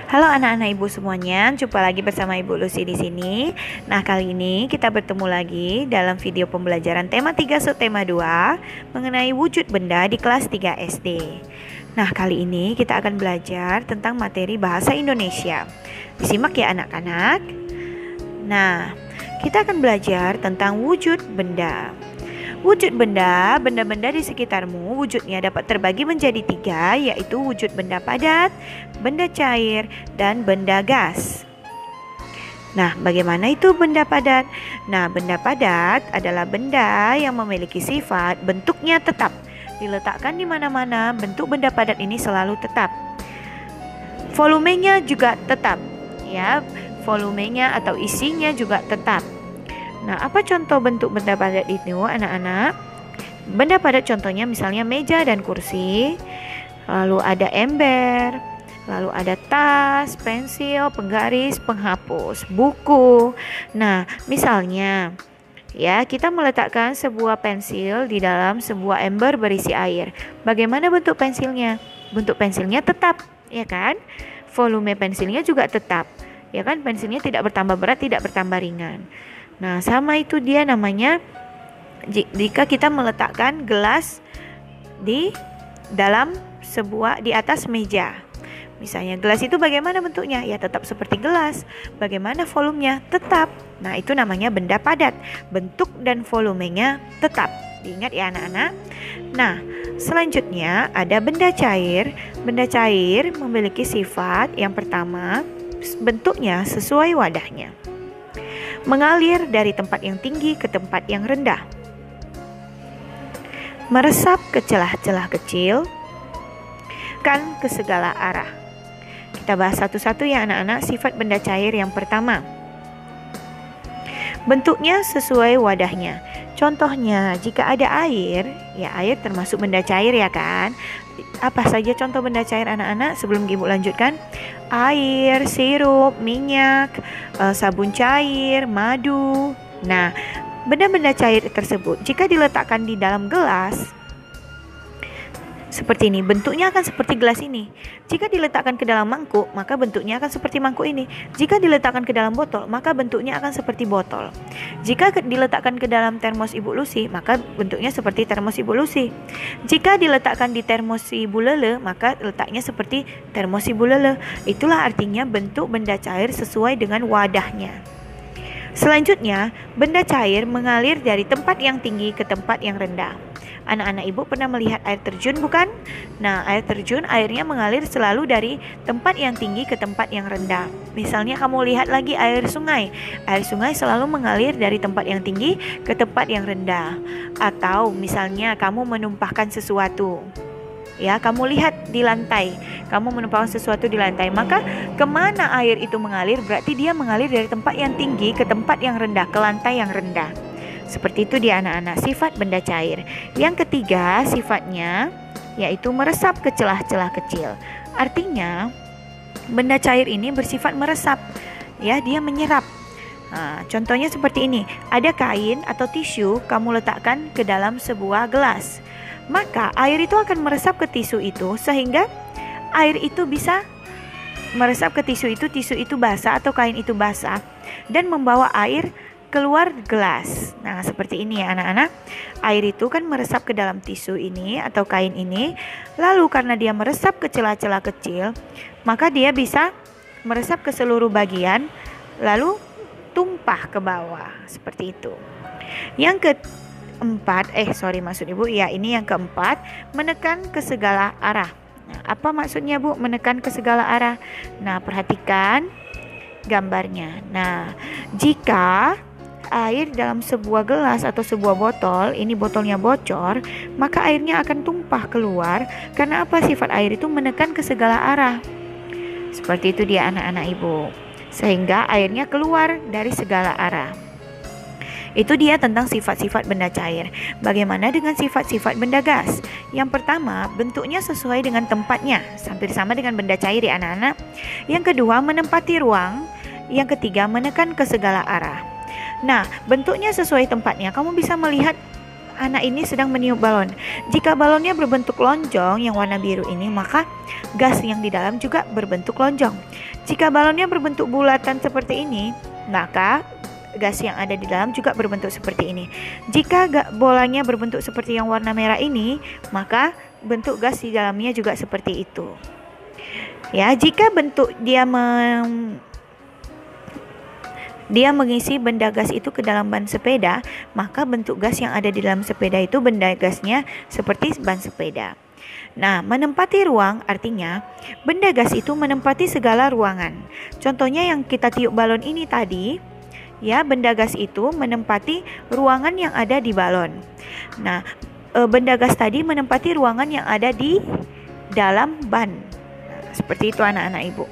Halo anak-anak ibu semuanya, jumpa lagi bersama Ibu Lucy di sini. Nah, kali ini kita bertemu lagi dalam video pembelajaran tema 3 subtema 2 mengenai wujud benda di kelas 3 SD. Nah, kali ini kita akan belajar tentang materi bahasa Indonesia. Disimak ya anak-anak. Nah, kita akan belajar tentang wujud benda. Wujud benda, benda-benda di sekitarmu wujudnya dapat terbagi menjadi 3, yaitu wujud benda padat, benda cair, dan benda gas. Nah, bagaimana itu benda padat? Nah, benda padat adalah benda yang memiliki sifat bentuknya tetap. Diletakkan di mana-mana, bentuk benda padat ini selalu tetap. Volumenya juga tetap, ya. Volumenya atau isinya juga tetap. Nah, apa contoh bentuk benda padat itu, anak-anak? Benda padat contohnya misalnya meja dan kursi, lalu ada ember, lalu ada tas, pensil, penggaris, penghapus, buku. Nah, misalnya ya, kita meletakkan sebuah pensil di dalam sebuah ember berisi air. Bagaimana bentuk pensilnya? Bentuk pensilnya tetap, ya kan? Volume pensilnya juga tetap, ya kan? Pensilnya tidak bertambah berat, tidak bertambah ringan. Nah, sama itu dia namanya jika kita meletakkan gelas di dalam di atas meja. Misalnya gelas itu bagaimana bentuknya? Ya tetap seperti gelas. Bagaimana volumenya? Tetap. Nah, itu namanya benda padat. Bentuk dan volumenya tetap. Diingat ya anak-anak. Nah, selanjutnya ada benda cair. Benda cair memiliki sifat yang pertama, bentuknya sesuai wadahnya. Mengalir dari tempat yang tinggi ke tempat yang rendah. Meresap ke celah-celah kecil, kan ke segala arah. Kita bahas satu-satu ya anak-anak. Sifat benda cair yang pertama, bentuknya sesuai wadahnya. Contohnya, jika ada air, ya air termasuk benda cair ya kan. Apa saja contoh benda cair anak-anak sebelum Ibu lanjutkan? Air, sirup, minyak, sabun cair, madu. Nah, benda-benda cair tersebut jika diletakkan di dalam gelas seperti ini, bentuknya akan seperti gelas ini. Jika diletakkan ke dalam mangkuk, maka bentuknya akan seperti mangkuk ini. Jika diletakkan ke dalam botol, maka bentuknya akan seperti botol. Jika diletakkan ke dalam termos Ibu Lucy, maka bentuknya seperti termos Ibu Lucy. Jika diletakkan di termos Ibu Lele, maka letaknya seperti termos Ibu Lele. Itulah artinya bentuk benda cair sesuai dengan wadahnya. Selanjutnya, benda cair mengalir dari tempat yang tinggi ke tempat yang rendah. Anak-anak ibu pernah melihat air terjun bukan? Nah, air terjun airnya mengalir selalu dari tempat yang tinggi ke tempat yang rendah. Misalnya kamu lihat lagi air sungai. Air sungai selalu mengalir dari tempat yang tinggi ke tempat yang rendah. Atau misalnya kamu menumpahkan sesuatu. Ya, kamu lihat di lantai. Kamu menumpahkan sesuatu di lantai. Maka kemana air itu mengalir? Berarti dia mengalir dari tempat yang tinggi ke tempat yang rendah, ke lantai yang rendah. Seperti itu dia anak-anak, sifat benda cair. Yang ketiga sifatnya yaitu meresap ke celah-celah kecil. Artinya benda cair ini bersifat meresap, ya, dia menyerap. Nah, contohnya seperti ini. Ada kain atau tisu kamu letakkan ke dalam sebuah gelas. Maka air itu akan meresap ke tisu itu sehingga air itu bisa meresap ke tisu itu basah atau kain itu basah dan membawa air keluar gelas. Nah, seperti ini ya anak-anak. Air itu kan meresap ke dalam tisu ini atau kain ini. Lalu karena dia meresap ke celah-celah kecil, maka dia bisa meresap ke seluruh bagian lalu tumpah ke bawah. Seperti itu. Yang keempat, maksud Ibu ya, ini yang keempat, menekan ke segala arah. Nah, apa maksudnya Bu menekan ke segala arah? Nah, perhatikan gambarnya. Nah, jika air dalam sebuah gelas atau sebuah botol, ini botolnya bocor, maka airnya akan tumpah keluar. Karena apa? Sifat air itu menekan ke segala arah. Seperti itu dia anak-anak ibu. Sehingga airnya keluar dari segala arah. Itu dia tentang sifat-sifat benda cair. Bagaimana dengan sifat-sifat benda gas? Yang pertama, bentuknya sesuai dengan tempatnya, hampir sama dengan benda cair ya anak-anak. Yang kedua, menempati ruang. Yang ketiga, menekan ke segala arah. Nah, bentuknya sesuai tempatnya. Kamu bisa melihat anak ini sedang meniup balon. Jika balonnya berbentuk lonjong yang warna biru ini, maka gas yang di dalam juga berbentuk lonjong. Jika balonnya berbentuk bulatan seperti ini, maka gas yang ada di dalam juga berbentuk seperti ini. Jika bolanya berbentuk seperti yang warna merah ini, maka bentuk gas di dalamnya juga seperti itu. Ya, jika bentuk dia mengisi benda gas itu ke dalam ban sepeda, maka bentuk gas yang ada di dalam sepeda itu benda gasnya seperti ban sepeda. Nah, menempati ruang artinya benda gas itu menempati segala ruangan. Contohnya yang kita tiup balon ini tadi, ya, benda gas itu menempati ruangan yang ada di balon. Nah, benda gas tadi menempati ruangan yang ada di dalam ban. Nah, seperti itu anak-anak ibu.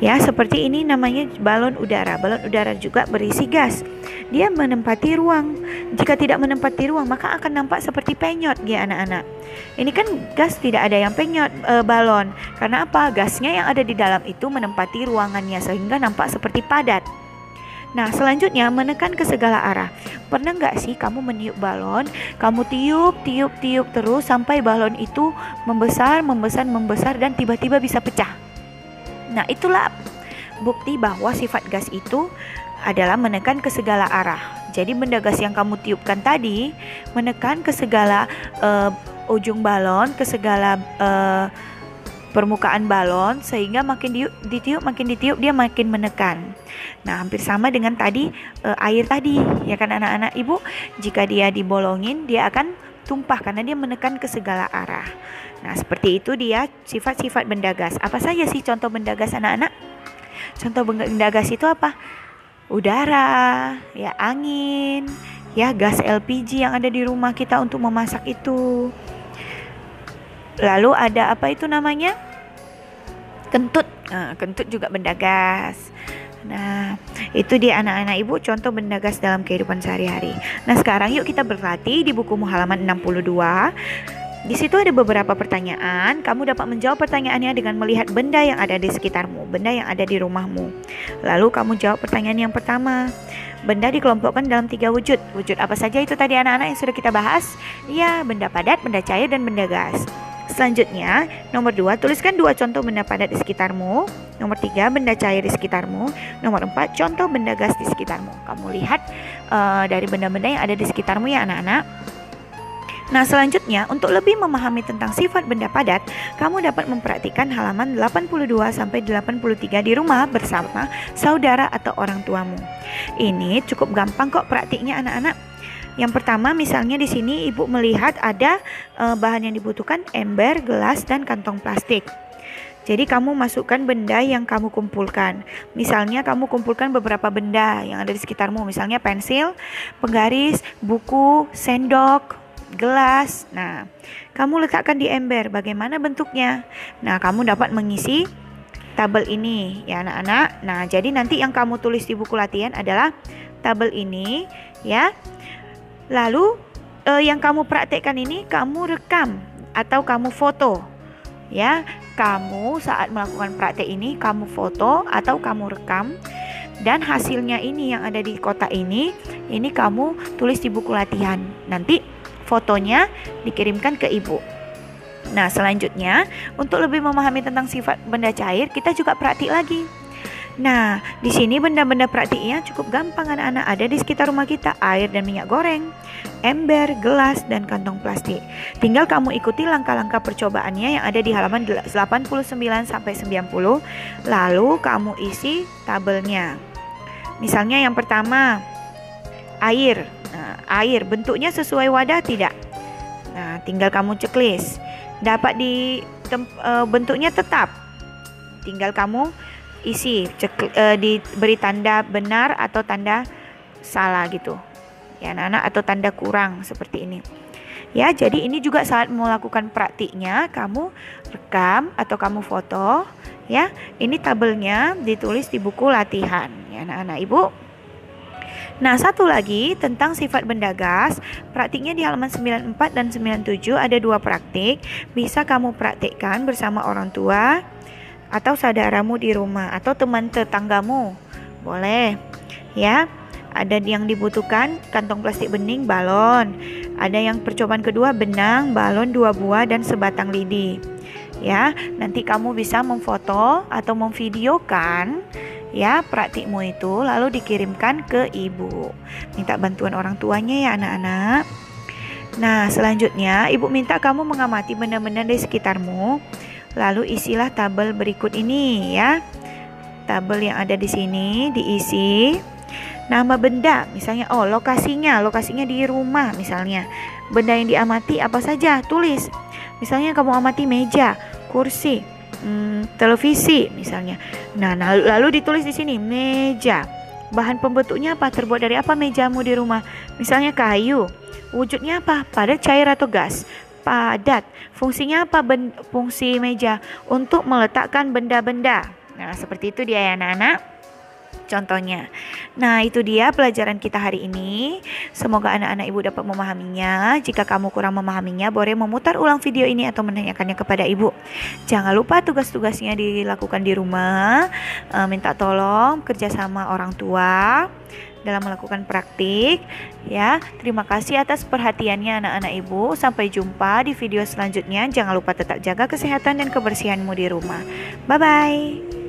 Ya, seperti ini namanya balon udara. Balon udara juga berisi gas. Dia menempati ruang. Jika tidak menempati ruang, maka akan nampak seperti penyot, ya anak-anak. Ini kan gas, tidak ada yang penyot balon. Karena apa? Gasnya yang ada di dalam itu menempati ruangannya sehingga nampak seperti padat. Nah, selanjutnya menekan ke segala arah. Pernah nggak sih kamu meniup balon? Kamu tiup terus sampai balon itu membesar dan tiba-tiba bisa pecah. Nah, itulah bukti bahwa sifat gas itu adalah menekan ke segala arah. Jadi benda gas yang kamu tiupkan tadi menekan ke segala ujung balon, ke segala permukaan balon, sehingga makin ditiup dia makin menekan. Nah, hampir sama dengan tadi air tadi, ya kan anak-anak ibu? Jika dia dibolongin, dia akan tumpah karena dia menekan ke segala arah. Nah, seperti itu dia sifat-sifat benda gas. Apa saja sih contoh benda gas anak-anak? Contoh benda gas itu apa? Udara, ya, angin, ya, gas LPG yang ada di rumah kita untuk memasak itu. Lalu ada apa itu namanya? Kentut. Nah, kentut juga benda gas. Nah, itu dia anak-anak ibu contoh benda gas dalam kehidupan sehari-hari. Nah, sekarang yuk kita berlatih di bukumu halaman 62. Di situ ada beberapa pertanyaan. Kamu dapat menjawab pertanyaannya dengan melihat benda yang ada di sekitarmu, benda yang ada di rumahmu. Lalu kamu jawab pertanyaan yang pertama. Benda dikelompokkan dalam 3 wujud. Wujud apa saja itu tadi anak-anak yang sudah kita bahas? Ya, benda padat, benda cair, dan benda gas. Selanjutnya, nomor 2, tuliskan 2 contoh benda padat di sekitarmu. Nomor 3, benda cair di sekitarmu. Nomor 4, contoh benda gas di sekitarmu. Kamu lihat dari benda-benda yang ada di sekitarmu ya anak-anak. Nah, selanjutnya untuk lebih memahami tentang sifat benda padat, kamu dapat mempraktikkan halaman 82 sampai 83 di rumah bersama saudara atau orang tuamu. Ini cukup gampang kok praktiknya anak-anak. Yang pertama, misalnya di sini ibu melihat ada bahan yang dibutuhkan ember, gelas, dan kantong plastik. Jadi kamu masukkan benda yang kamu kumpulkan. Misalnya kamu kumpulkan beberapa benda yang ada di sekitarmu, misalnya pensil, penggaris, buku, sendok, gelas. Nah, kamu letakkan di ember. Bagaimana bentuknya? Nah, kamu dapat mengisi tabel ini ya anak-anak. Nah, jadi nanti yang kamu tulis di buku latihan adalah tabel ini ya. Lalu yang kamu praktekkan ini kamu rekam atau kamu foto ya. Kamu saat melakukan praktek ini kamu foto atau kamu rekam, dan hasilnya ini yang ada di kotak ini kamu tulis di buku latihan. Nanti fotonya dikirimkan ke ibu. Nah, selanjutnya untuk lebih memahami tentang sifat benda cair, kita juga praktik lagi. Nah, di sini benda-benda praktiknya cukup gampang anak-anak, ada di sekitar rumah kita, air dan minyak goreng, ember, gelas, dan kantong plastik. Tinggal kamu ikuti langkah-langkah percobaannya yang ada di halaman 89 sampai 90. Lalu kamu isi tabelnya. Misalnya yang pertama, air. Nah, air bentuknya sesuai wadah tidak? Nah, tinggal kamu checklist. Dapat bentuknya tetap. Tinggal kamu isi, diberi tanda benar atau tanda salah gitu. Ya anak-anak, atau tanda kurang seperti ini. Ya, jadi ini juga saat melakukan praktiknya kamu rekam atau kamu foto ya. Ini tabelnya ditulis di buku latihan ya anak-anak ibu. Nah, satu lagi tentang sifat benda gas, praktiknya di halaman 94 dan 97 ada 2 praktik. Bisa kamu praktikkan bersama orang tua atau saudaramu di rumah atau teman tetanggamu. Boleh ya. Ada yang dibutuhkan kantong plastik bening, balon, Ada yang percobaan kedua, benang, balon 2 buah dan sebatang lidi. Ya, nanti kamu bisa memfoto atau memvideokan ya praktikmu itu, lalu dikirimkan ke ibu. Minta bantuan orang tuanya ya anak-anak. Nah, selanjutnya ibu minta kamu mengamati benda-benda di sekitarmu. Lalu isilah tabel berikut ini ya. Tabel yang ada di sini diisi nama benda, misalnya lokasinya di rumah misalnya. Benda yang diamati apa saja, tulis. Misalnya kamu amati meja, kursi, televisi misalnya. Nah, lalu ditulis di sini meja. Bahan pembentuknya apa? Terbuat dari apa mejamu di rumah? Misalnya kayu. Wujudnya apa? Padat, cair atau gas? Padat. Fungsinya apa? Fungsi meja untuk meletakkan benda-benda. Nah, seperti itu dia ya anak-anak. Contohnya. Nah, itu dia pelajaran kita hari ini. Semoga anak-anak ibu dapat memahaminya. Jika kamu kurang memahaminya, boleh memutar ulang video ini atau menanyakannya kepada ibu. Jangan lupa tugas-tugasnya dilakukan di rumah. Minta tolong kerjasama orang tua dalam melakukan praktik ya. Terima kasih atas perhatiannya anak-anak ibu. Sampai jumpa di video selanjutnya. Jangan lupa tetap jaga kesehatan dan kebersihanmu di rumah. Bye bye.